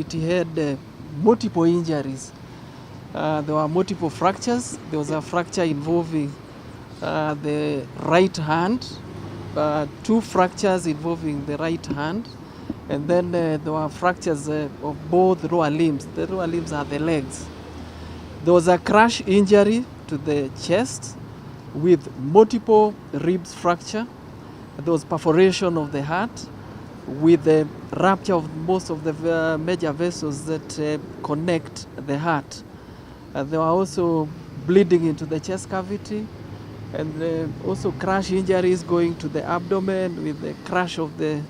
it had multiple injuries. There were multiple fractures. There was a fracture involving the right hand, 2 fractures involving the right hand, and then there were fractures of both lower limbs. The lower limbs are the legs. There was a crash injury to the chest with multiple ribs fracture. There was perforation of the heart with the rupture of most of the major vessels that connect the heart. There were also bleeding into the chest cavity, and also crash injuries going to the abdomen with the crash of the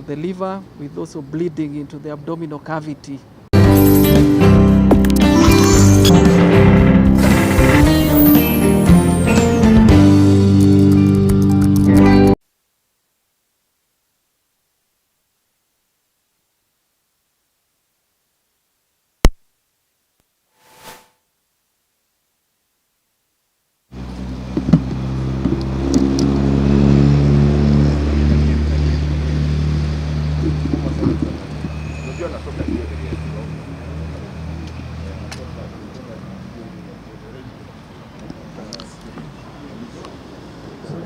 liver, with also bleeding into the abdominal cavity.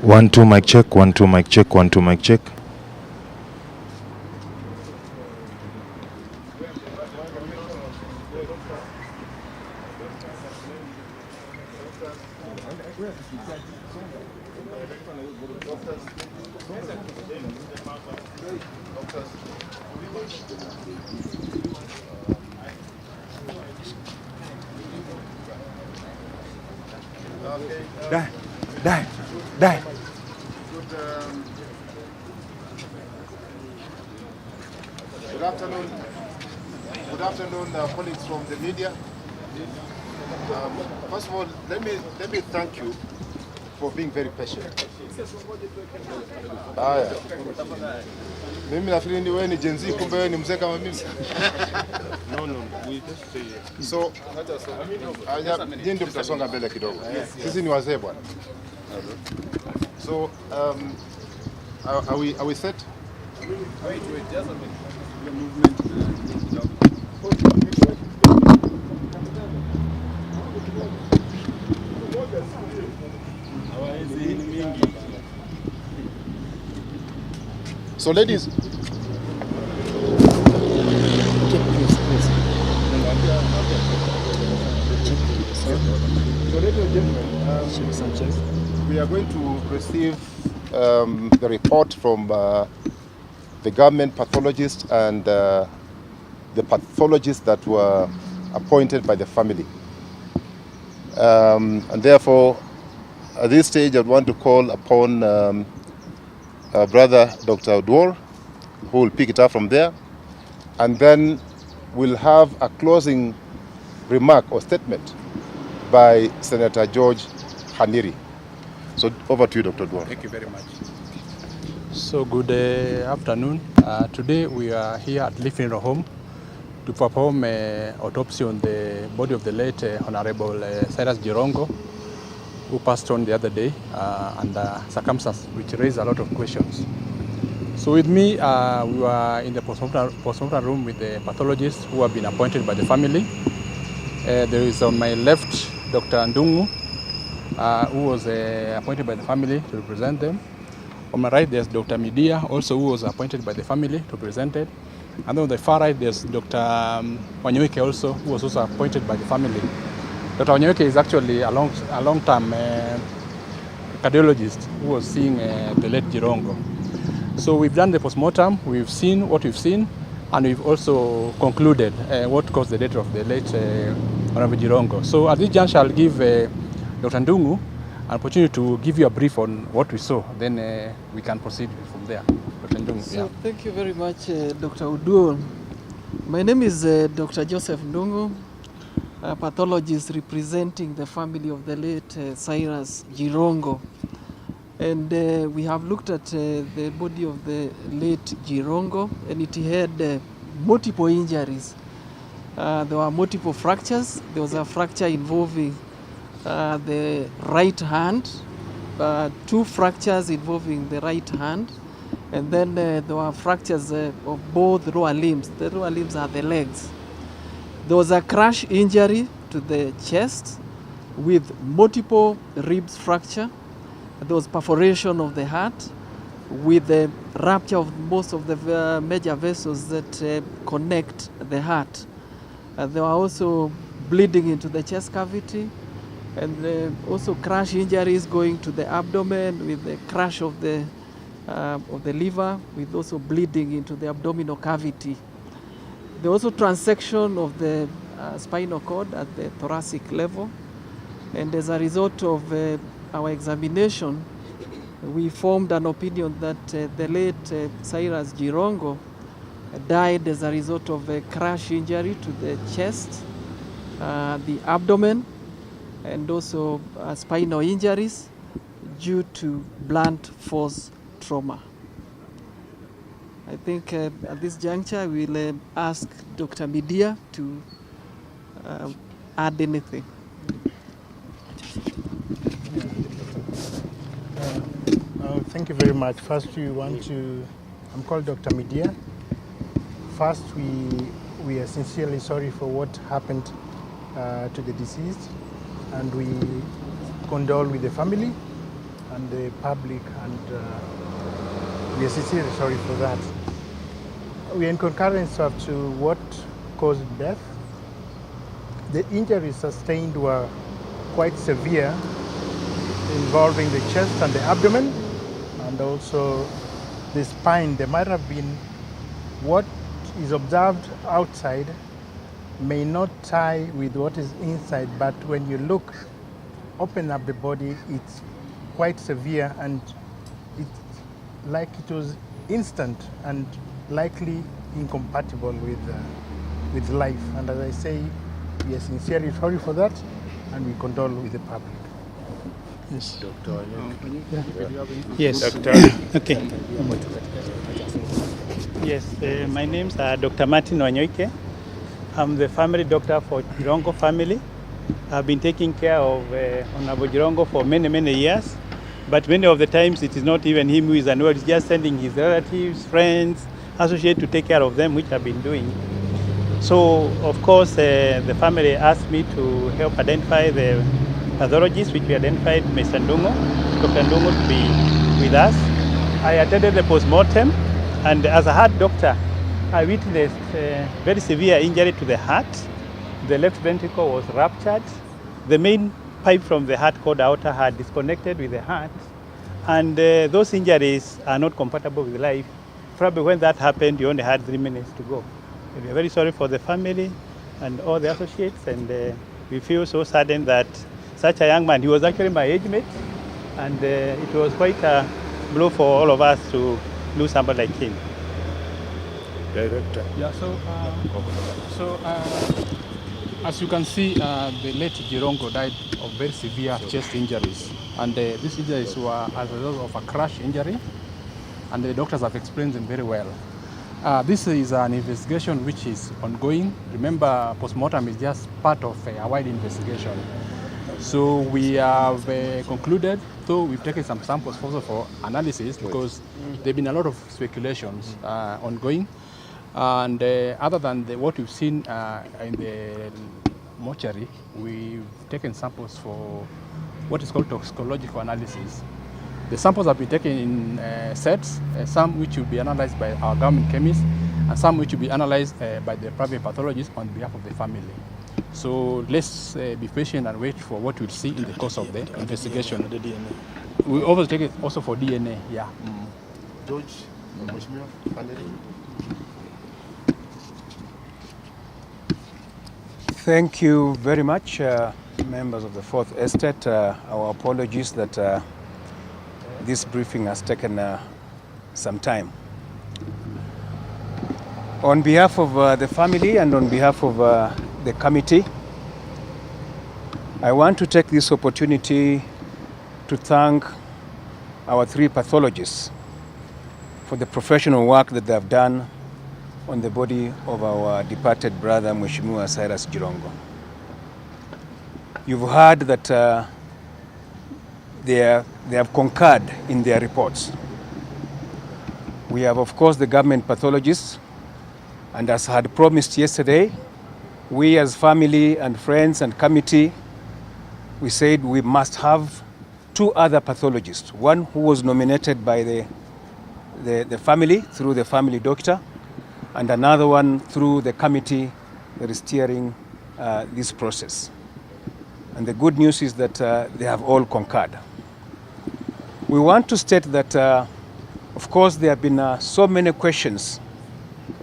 One, two, mic check. 1, 2, mic check. 1, 2, mic check. Die. Good afternoon, colleagues from the media. First of all, let me thank you for being very patient. Mimi nafikiri ni wewe ni Gen Z, kumbe wewe ni mzee kama mimi. No, we just say so. Nyinyi ndio mtasonga mbele kidogo. Sisi ni wazee bwana. So are we set? Wait, just a minute. Your movement So ladies, we are going to receive the report from the government pathologist and the pathologists that were appointed by the family. And therefore, at this stage, I want to call upon brother Dr. Odwor, who will pick it up from there. And then we'll have a closing remark or statement by Senator George Haniri. So over to you, Dr. Odwor. Thank you very much. So good afternoon. Today we are here at Living Home to perform an autopsy on the body of the late Honorable Cyrus Jirongo, who passed on the other day under circumstances which raised a lot of questions. So with me, we were in the postmortem room with the pathologists who have been appointed by the family. There is on my left Dr. Ndungu, who was appointed by the family to represent them. On my right, there's Dr. Midia, also who was appointed by the family to present it. And then on the far right, there's Dr. Wanyeweke also, who was also appointed by the family. Dr. Wanyeweke is actually a long-term cardiologist who was seeing the late Jirongo. So we've done the postmortem, we've seen what we've seen, and we've also concluded what caused the death of the late Honorable Jirongo. So at this juncture, I'll give Dr. Ndungu an opportunity to give you a brief on what we saw. Then we can proceed from there. Dr. Ndungu. So thank you very much, Dr. Odwor. My name is Dr. Joseph Ndungu, a pathologist representing the family of the late Cyrus Jirongo. And we have looked at the body of the late Jirongo, and it had multiple injuries. There were multiple fractures. There was a fracture involving the right hand, 2 fractures involving the right hand, And then there were fractures of both lower limbs. The lower limbs are the legs. There was a crash injury to the chest with multiple ribs fracture. There was perforation of the heart with the rupture of most of the major vessels that connect the heart. There were also bleeding into the chest cavity, and also crash injuries going to the abdomen with the crash of the liver, with also bleeding into the abdominal cavity. There was also transection of the spinal cord at the thoracic level, and as a result of our examination, we formed an opinion that the late Cyrus Jirongo died as a result of a crash injury to the chest, the abdomen, and also spinal injuries due to blunt force trauma. I think at this juncture we'll ask Dr. Midia to add anything. Thank you very much. First, I'm called Dr. Midia. First, we are sincerely sorry for what happened to the deceased, and we condole with the family and the public, and we are sincerely sorry for that. We are in concurrence as to what caused death. The injuries sustained were quite severe, involving the chest and the abdomen, and also the spine. There might have been what is observed outside may not tie with what is inside, but when you open up the body, it's quite severe, and it's like it was instant and likely incompatible with life. And as I say, we are sincerely sorry for that, and we condole with the public. Yes. Doctor. Yes. Doctor. Okay. Yes, my name's Dr. Martin Wanyoike. I'm the family doctor for Jirongo family. I've been taking care of Honorable Jirongo for many, many years. But many of the times it is not even him who is annoyed, it's just sending his relatives, friends, associates to take care of them, which I've been doing. So, of course, the family asked me to help identify the pathologist, which we identified Mr. Ndungo, Dr. Ndungo, to be with us. I attended the postmortem, and as a heart doctor, I witnessed very severe injury to the heart. The left ventricle was ruptured. The main pipe from the heart called the outer heart disconnected with the heart, and those injuries are not compatible with life. Probably when that happened, you only had 3 minutes to go. We are very sorry for the family and all the associates, and we feel so saddened that such a young man, he was actually my age mate, and it was quite a blow for all of us to lose somebody like him. Director. Yeah, as you can see, the late Jirongo died of very severe chest injuries, and these injuries were as a result of a crash injury, and the doctors have explained them very well. This is an investigation which is ongoing. Remember, postmortem is just part of a wide investigation. So we have concluded, though we've taken some samples also for analysis, because there have been a lot of speculations ongoing. And other than what we've seen in the mortuary, we've taken samples for what is called toxicological analysis. The samples have been taken in sets, some which will be analyzed by our government chemists, and some which will be analyzed by the private pathologist on behalf of the family. So let's be patient and wait for what we'll see in the course of the investigation. The DNA. We always take it also for DNA, yeah. George, Thank you very much, members of the Fourth Estate. Our apologies that this briefing has taken some time. On behalf of the family and on behalf of the committee, I want to take this opportunity to thank our 3 pathologists for the professional work that they have done on the body of our departed brother, Mheshimiwa Cyrus Jirongo. You've heard that they have concurred in their reports. We have, of course, the government pathologists, and as I had promised yesterday, we as family and friends and committee, we said we must have 2 other pathologists, one who was nominated by the family through the family doctor, and another one through the committee that is steering this process. And the good news is that they have all concurred. We want to state that, of course, there have been so many questions,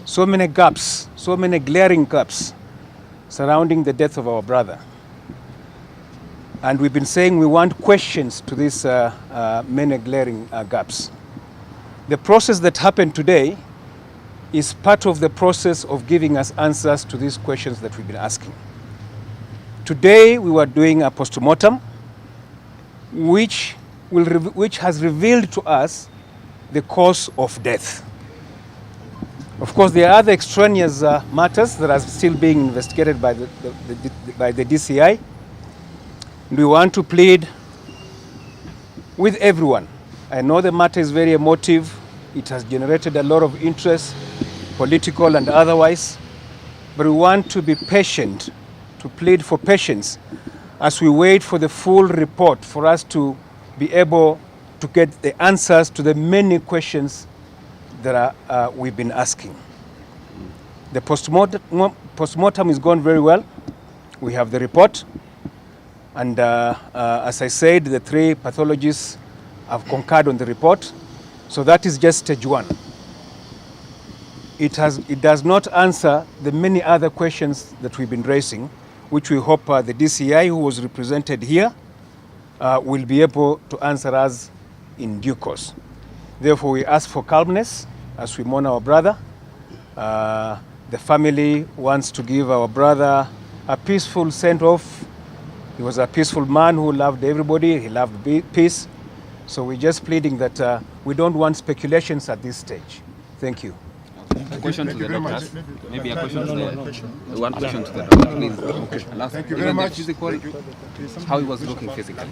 so many gaps, so many glaring gaps surrounding the death of our brother. And we've been saying we want questions to these many glaring gaps. The process that happened today is part of the process of giving us answers to these questions that we've been asking. Today we were doing a postmortem which has revealed to us the cause of death. Of course, there are other extraneous matters that are still being investigated by the DCI. We want to plead with everyone. I know the matter is very emotive. It has generated a lot of interest, political and otherwise. But we want to be patient, to plead for patience as we wait for the full report for us to be able to get the answers to the many questions that we've been asking. The postmortem is going very well. We have the report. And as I said, the 3 pathologists have concurred on the report. So that is just stage 1. It does not answer the many other questions that we've been raising, which we hope the DCI, who was represented here, will be able to answer us in due course. Therefore, we ask for calmness as we mourn our brother. The family wants to give our brother a peaceful send-off. He was a peaceful man who loved everybody. He loved peace. So we're just pleading that we don't want speculations at this stage. Thank you. A question to the doctors. Maybe a question to the one question to the doctor, please. Okay. Last, Thank you very much. Physical, how he was looking physically.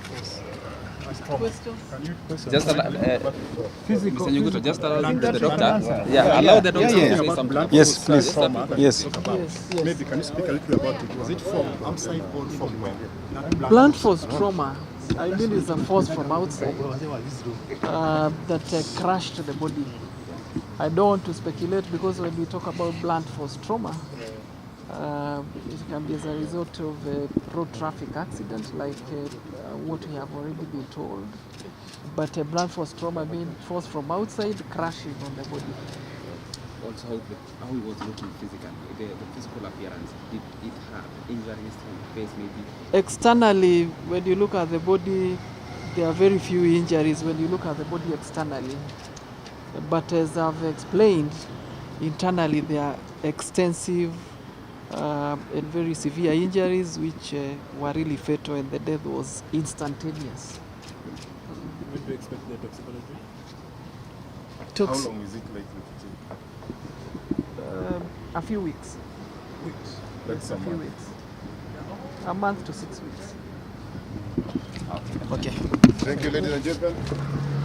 Just Mr. Nyuguto, just allow the doctor. Yeah, allow the doctor to say something. Yes, please. Yes. Maybe can you speak a little about it? Was it from outside or from where? Blunt force trauma, I mean, is a force from outside that crushed the body. I don't want to speculate because when we talk about blunt force trauma, it can be as a result of a road traffic accident like what we have already been told. But a blunt force trauma means force from outside crashing on the body. Also, how he was looking physically, the physical appearance, did it have injuries to the face maybe? Externally, when you look at the body, there are very few injuries when you look at the body externally. But as I've explained, internally there are extensive and very severe injuries which were really fatal, and the death was instantaneous. When do you expect the toxicology? How long is it likely to take? A few weeks. That's A few weeks. A month to 6 weeks. Thank you, ladies and gentlemen.